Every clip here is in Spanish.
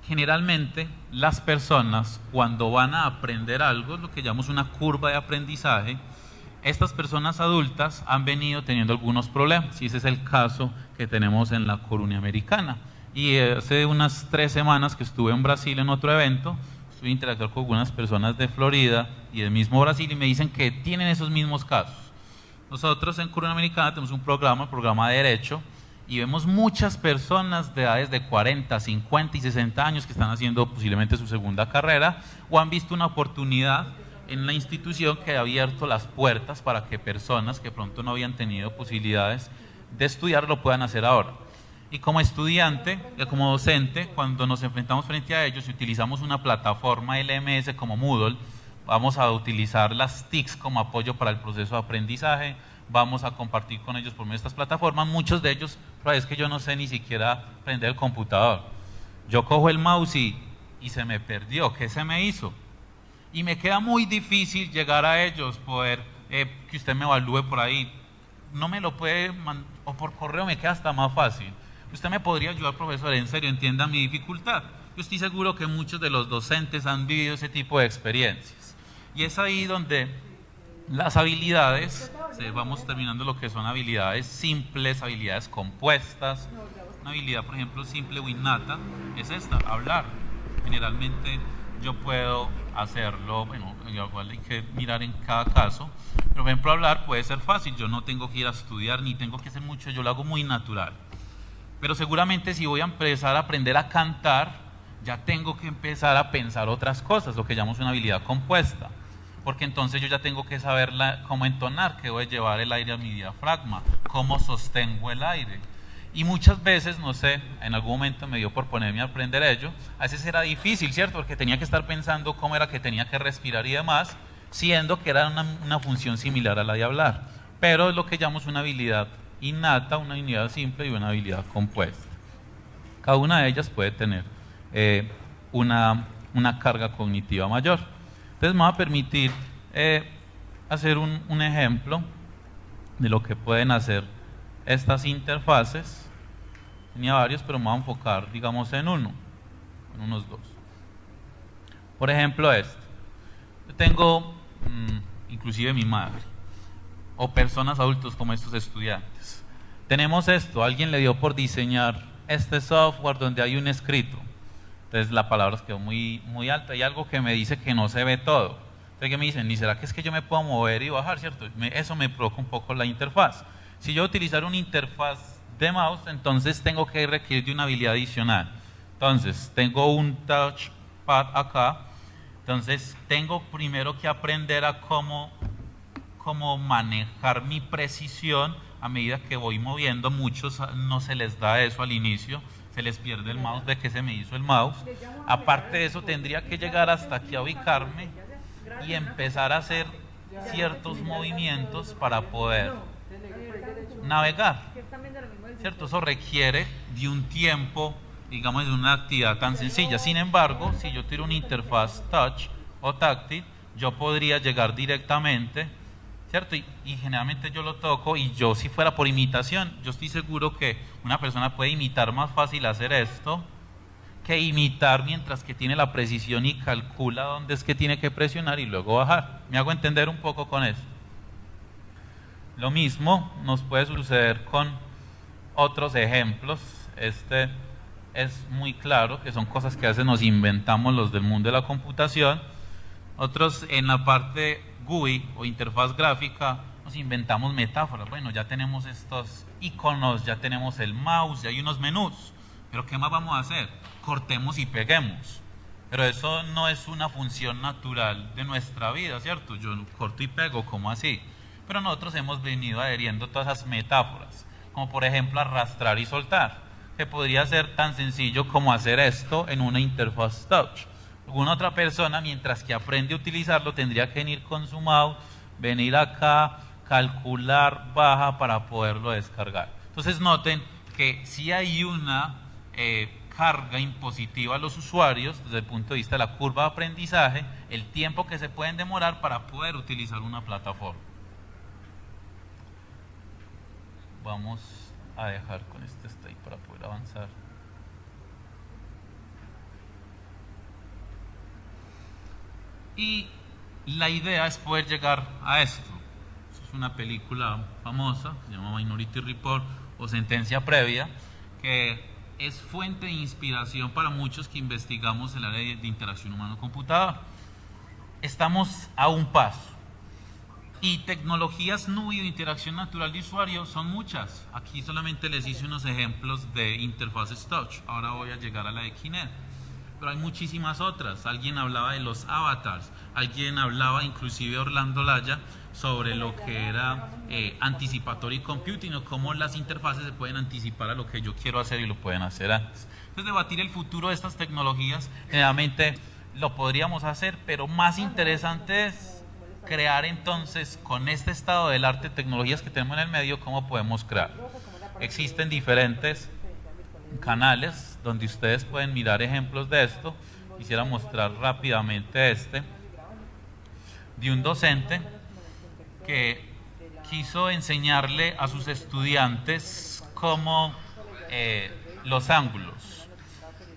Generalmente las personas cuando van a aprender algo, lo que llamamos una curva de aprendizaje, estas personas adultas han venido teniendo algunos problemas, y ese es el caso que tenemos en la Coruña Americana. Y hace unas 3 semanas que estuve en Brasil en otro evento, estuve interactuando con algunas personas de Florida y del mismo Brasil, y me dicen que tienen esos mismos casos. Nosotros en Coruña Americana tenemos un programa, el programa de Derecho, y vemos muchas personas de edades de 40, 50 y 60 años que están haciendo posiblemente su segunda carrera o han visto una oportunidad en la institución que ha abierto las puertas para que personas que pronto no habían tenido posibilidades de estudiar lo puedan hacer ahora. Y como estudiante, como docente, cuando nos enfrentamos frente a ellos y utilizamos una plataforma LMS como Moodle, vamos a utilizar las TICs como apoyo para el proceso de aprendizaje, vamos a compartir con ellos por medio de estas plataformas. Muchos de ellos, pero es que yo no sé ni siquiera prender el computador. Yo cojo el mouse y se me perdió. ¿Qué se me hizo? Y me queda muy difícil llegar a ellos, poder que usted me evalúe por ahí. No me lo puede mandar, o por correo me queda hasta más fácil. Usted me podría ayudar, profesor, en serio, entienda mi dificultad. Yo estoy seguro que muchos de los docentes han vivido ese tipo de experiencias. Y es ahí donde las habilidades, vamos terminando lo que son habilidades simples, habilidades compuestas. Una habilidad, por ejemplo, simple o innata es esta, hablar. Generalmente yo puedo hacerlo, bueno, igual hay que mirar en cada caso, pero por ejemplo hablar puede ser fácil, yo no tengo que ir a estudiar ni tengo que hacer mucho, yo lo hago muy natural. Pero seguramente si voy a empezar a aprender a cantar, ya tengo que empezar a pensar otras cosas, lo que llamamos una habilidad compuesta. Porque entonces yo ya tengo que saber cómo entonar, que voy a llevar el aire a mi diafragma, cómo sostengo el aire. Y muchas veces, no sé, en algún momento me dio por ponerme a aprender ello, a veces era difícil, ¿cierto? Porque tenía que estar pensando cómo era que tenía que respirar y demás, siendo que era una función similar a la de hablar. Pero es lo que llamamos una habilidad innata, una habilidad simple y una habilidad compuesta. Cada una de ellas puede tener una carga cognitiva mayor. Entonces me va a permitir hacer un ejemplo de lo que pueden hacer estas interfaces. Tenía varios, pero me voy a enfocar, digamos, en unos dos. Por ejemplo, este. Yo tengo, inclusive mi madre, o personas adultos como estos estudiantes. Tenemos esto, alguien le dio por diseñar este software donde hay un escrito. Entonces la palabra quedó muy, muy alta. Hay algo que me dice que no se ve todo. Entonces que me dicen, ¿ni será que es que yo me puedo mover y bajar, cierto? Eso me provoca un poco la interfaz. Si yo utilizar una interfaz de mouse, entonces tengo que requerir de una habilidad adicional. Entonces tengo un touchpad acá. Entonces tengo primero que aprender a cómo manejar mi precisión a medida que voy moviendo. Muchos no se les da eso al inicio, se les pierde el mouse, de que se me hizo el mouse. Aparte de eso, tendría que llegar hasta aquí a ubicarme y empezar a hacer ciertos movimientos para poder navegar, ¿cierto? Eso requiere de un tiempo, digamos, de una actividad tan sencilla. Sin embargo, si yo tiro una interfaz touch o táctil, yo podría llegar directamente, ¿cierto? Y generalmente yo lo toco, y yo, si fuera por imitación, yo estoy seguro que una persona puede imitar más fácil hacer esto que imitar mientras que tiene la precisión y calcula dónde es que tiene que presionar y luego bajar. ¿Me hago entender un poco con esto? Lo mismo nos puede suceder con otros ejemplos. Este es muy claro, que son cosas que a veces nos inventamos los del mundo de la computación. Otros, en la parte GUI o interfaz gráfica, nos inventamos metáforas. Bueno, ya tenemos estos iconos, ya tenemos el mouse, ya hay unos menús, pero ¿qué más vamos a hacer? Cortemos y peguemos. Pero eso no es una función natural de nuestra vida, ¿cierto? Yo corto y pego, ¿cómo así? Pero nosotros hemos venido adheriendo todas esas metáforas, como por ejemplo arrastrar y soltar, que podría ser tan sencillo como hacer esto en una interfaz touch. Alguna otra persona, mientras que aprende a utilizarlo, tendría que venir con su mouse, venir acá, calcular, baja para poderlo descargar. Entonces noten que si hay una carga impositiva a los usuarios desde el punto de vista de la curva de aprendizaje, el tiempo que se pueden demorar para poder utilizar una plataforma. Vamos a dejar con este stay para poder avanzar. Y la idea es poder llegar a esto. Es una película famosa, se llama Minority Report o Sentencia Previa, que es fuente de inspiración para muchos que investigamos el área de interacción humano-computador. Estamos a un paso. Y tecnologías NUI de interacción natural de usuario son muchas. Aquí solamente les hice unos ejemplos de interfaces touch. Ahora voy a llegar a la de Kinect. Pero hay muchísimas otras. Alguien hablaba de los avatars. Alguien hablaba, inclusive Orlando Laya, sobre lo que era anticipatory computing o cómo las interfaces se pueden anticipar a lo que yo quiero hacer y lo pueden hacer antes. Entonces, debatir el futuro de estas tecnologías, generalmente lo podríamos hacer, pero más interesante es crear entonces, con este estado del arte, tecnologías que tenemos en el medio, cómo podemos crear. Existen diferentes canales donde ustedes pueden mirar ejemplos de esto. Quisiera mostrar rápidamente de un docente que quiso enseñarle a sus estudiantes cómo los ángulos.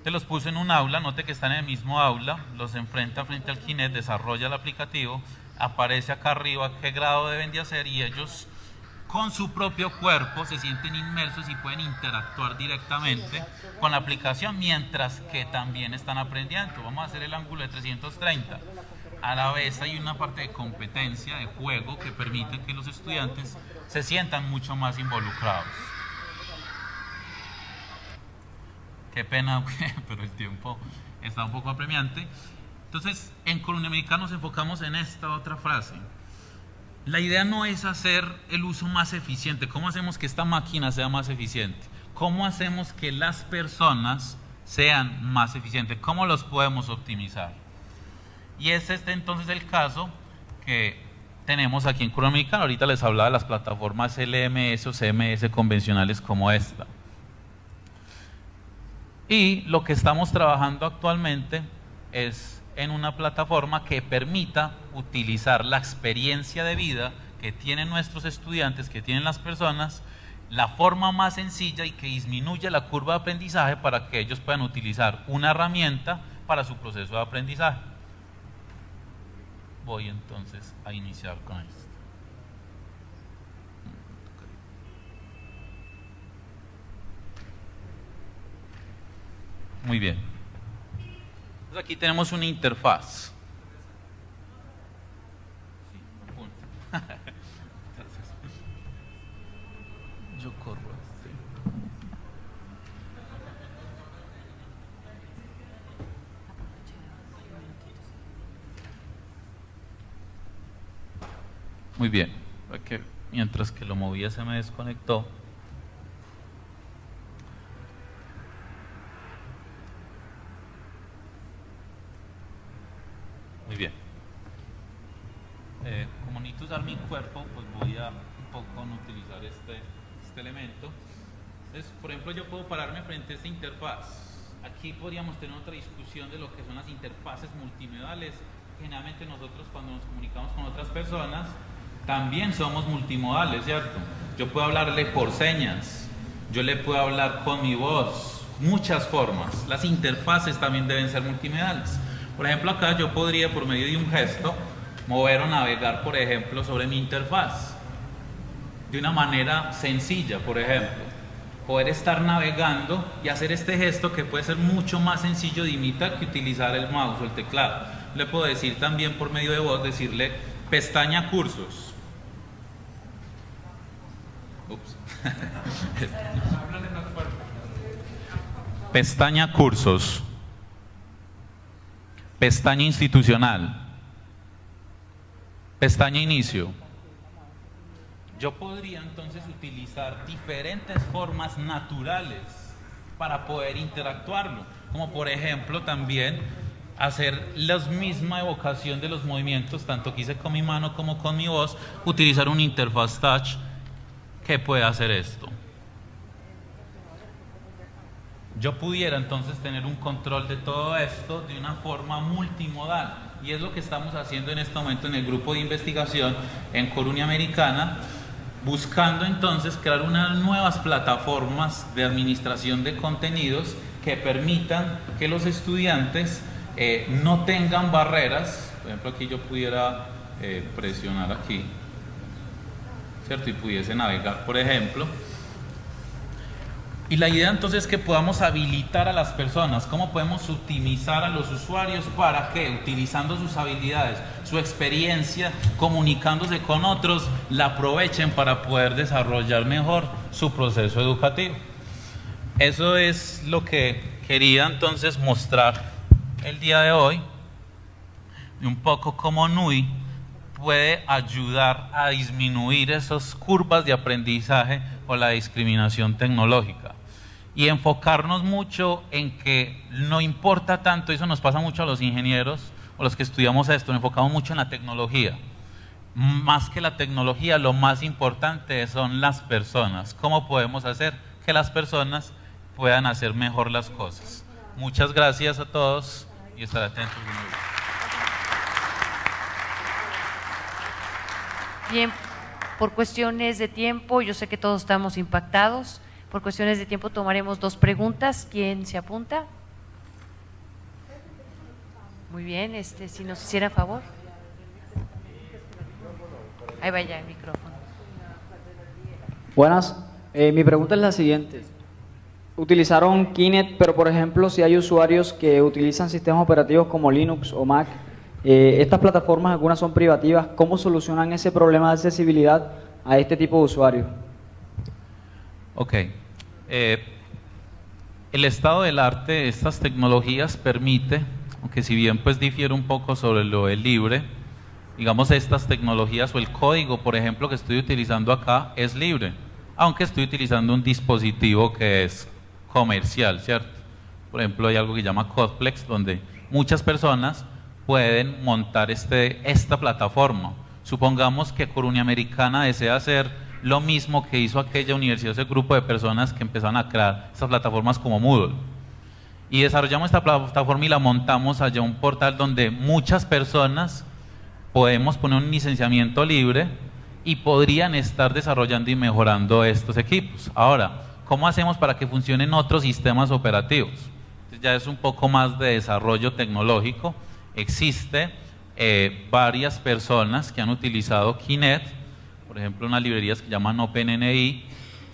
Te los puso en un aula, note que están en el mismo aula, los enfrenta frente al Kinect, desarrolla el aplicativo, aparece acá arriba qué grado deben de hacer y ellos con su propio cuerpo se sienten inmersos y pueden interactuar directamente con la aplicación mientras que también están aprendiendo. Vamos a hacer el ángulo de 330. A la vez hay una parte de competencia, de juego, que permite que los estudiantes se sientan mucho más involucrados. Qué pena, pero el tiempo está un poco apremiante. Entonces, en Colonia Americana nos enfocamos en esta otra frase. La idea no es hacer el uso más eficiente. ¿Cómo hacemos que esta máquina sea más eficiente? ¿Cómo hacemos que las personas sean más eficientes? ¿Cómo los podemos optimizar? Y es entonces el caso que tenemos aquí en Colonia Americana. Ahorita les hablaba de las plataformas LMS o CMS convencionales como esta. Y lo que estamos trabajando actualmente es en una plataforma que permita utilizar la experiencia de vida que tienen nuestros estudiantes, que tienen las personas, la forma más sencilla y que disminuya la curva de aprendizaje para que ellos puedan utilizar una herramienta para su proceso de aprendizaje. Voy entonces a iniciar con esto. Muy bien. Aquí tenemos una interfaz. Yo corro. Muy bien. Porque mientras que lo movía se me desconectó. Muy bien. Como necesito usar mi cuerpo, pues voy a un poco no utilizar este elemento. Entonces, por ejemplo, yo puedo pararme frente a esta interfaz. Aquí podríamos tener otra discusión de lo que son las interfaces multimodales. Generalmente nosotros cuando nos comunicamos con otras personas, también somos multimodales, ¿cierto? Yo puedo hablarle por señas, yo le puedo hablar con mi voz, muchas formas. Las interfaces también deben ser multimodales. Por ejemplo, acá yo podría, por medio de un gesto, mover o navegar, por ejemplo, sobre mi interfaz. De una manera sencilla, por ejemplo. Poder estar navegando y hacer este gesto que puede ser mucho más sencillo de imitar que utilizar el mouse o el teclado. Le puedo decir también por medio de voz, decirle pestaña cursos. Ups. Pestaña cursos. Pestaña institucional. Pestaña inicio. Yo podría entonces utilizar diferentes formas naturales para poder interactuarlo, como por ejemplo también hacer la misma evocación de los movimientos, tanto que hice con mi mano como con mi voz, utilizar una interfaz touch que puede hacer esto. Yo pudiera entonces tener un control de todo esto de una forma multimodal, y es lo que estamos haciendo en este momento en el grupo de investigación en Colonia Americana, buscando entonces crear unas nuevas plataformas de administración de contenidos que permitan que los estudiantes no tengan barreras Por ejemplo, aquí yo pudiera presionar aquí, ¿cierto? Y pudiese navegar, por ejemplo. Y la idea entonces es que podamos habilitar a las personas. ¿Cómo podemos optimizar a los usuarios para que, utilizando sus habilidades, su experiencia, comunicándose con otros, la aprovechen para poder desarrollar mejor su proceso educativo? Eso es lo que quería entonces mostrar el día de hoy, y un poco cómo NUI puede ayudar a disminuir esas curvas de aprendizaje o la discriminación tecnológica. Y enfocarnos mucho en que no importa tanto, eso nos pasa mucho a los ingenieros o los que estudiamos esto, nos enfocamos mucho en la tecnología. Más que la tecnología, lo más importante son las personas. ¿Cómo podemos hacer que las personas puedan hacer mejor las cosas? Muchas gracias a todos y estaré atentos. Bien, por cuestiones de tiempo, yo sé que todos estamos impactados. Por cuestiones de tiempo tomaremos 2 preguntas. ¿Quién se apunta? Muy bien, si nos hiciera favor. Ahí vaya el micrófono. Buenas, mi pregunta es la siguiente. Utilizaron Kinet, pero por ejemplo, si hay usuarios que utilizan sistemas operativos como Linux o Mac, estas plataformas algunas son privativas, ¿cómo solucionan ese problema de accesibilidad a este tipo de usuarios? Ok. El estado del arte de estas tecnologías permite, aunque si bien pues difiere un poco sobre lo del libre, digamos estas tecnologías o el código, por ejemplo, que estoy utilizando acá es libre, aunque estoy utilizando un dispositivo que es comercial, ¿cierto? Por ejemplo, hay algo que se llama Codeplex, donde muchas personas pueden montar esta plataforma. Supongamos que Coruña Americana desea hacer lo mismo que hizo aquella universidad, ese grupo de personas que empezaron a crear estas plataformas como Moodle. Y desarrollamos esta plataforma y la montamos allá un portal donde muchas personas podemos poner un licenciamiento libre y podrían estar desarrollando y mejorando estos equipos. Ahora, ¿cómo hacemos para que funcionen otros sistemas operativos? Entonces ya es un poco más de desarrollo tecnológico. Existe varias personas que han utilizado Kinet, por ejemplo, unas librerías que llaman OpenNI,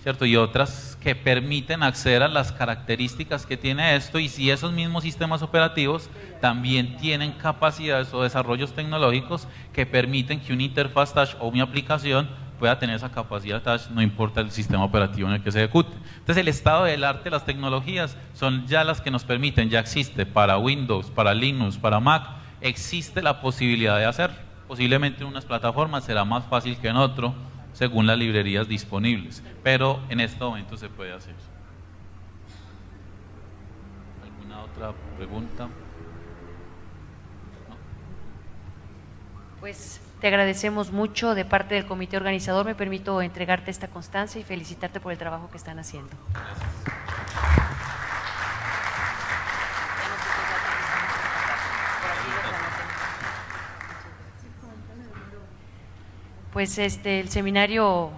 ¿cierto? Y otras que permiten acceder a las características que tiene esto, y si esos mismos sistemas operativos también tienen capacidades o desarrollos tecnológicos que permiten que una interfaz touch o una aplicación pueda tener esa capacidad touch, no importa el sistema operativo en el que se ejecute. Entonces el estado del arte de las tecnologías son ya las que nos permiten, ya existe para Windows, para Linux, para Mac, existe la posibilidad de hacer. Posiblemente en unas plataformas será más fácil que en otro, según las librerías disponibles, pero en este momento se puede hacer. ¿Alguna otra pregunta? ¿No? Pues te agradecemos mucho de parte del comité organizador. Me permito entregarte esta constancia y felicitarte por el trabajo que están haciendo. Gracias. Pues el seminario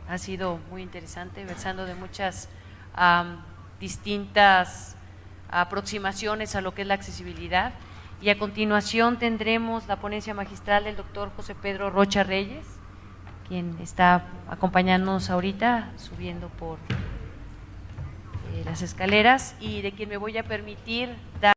ha sido muy interesante, versando de muchas distintas aproximaciones a lo que es la accesibilidad. Y a continuación tendremos la ponencia magistral del doctor José Pedro Rocha Reyes, quien está acompañándonos ahorita, subiendo por las escaleras, y de quien me voy a permitir dar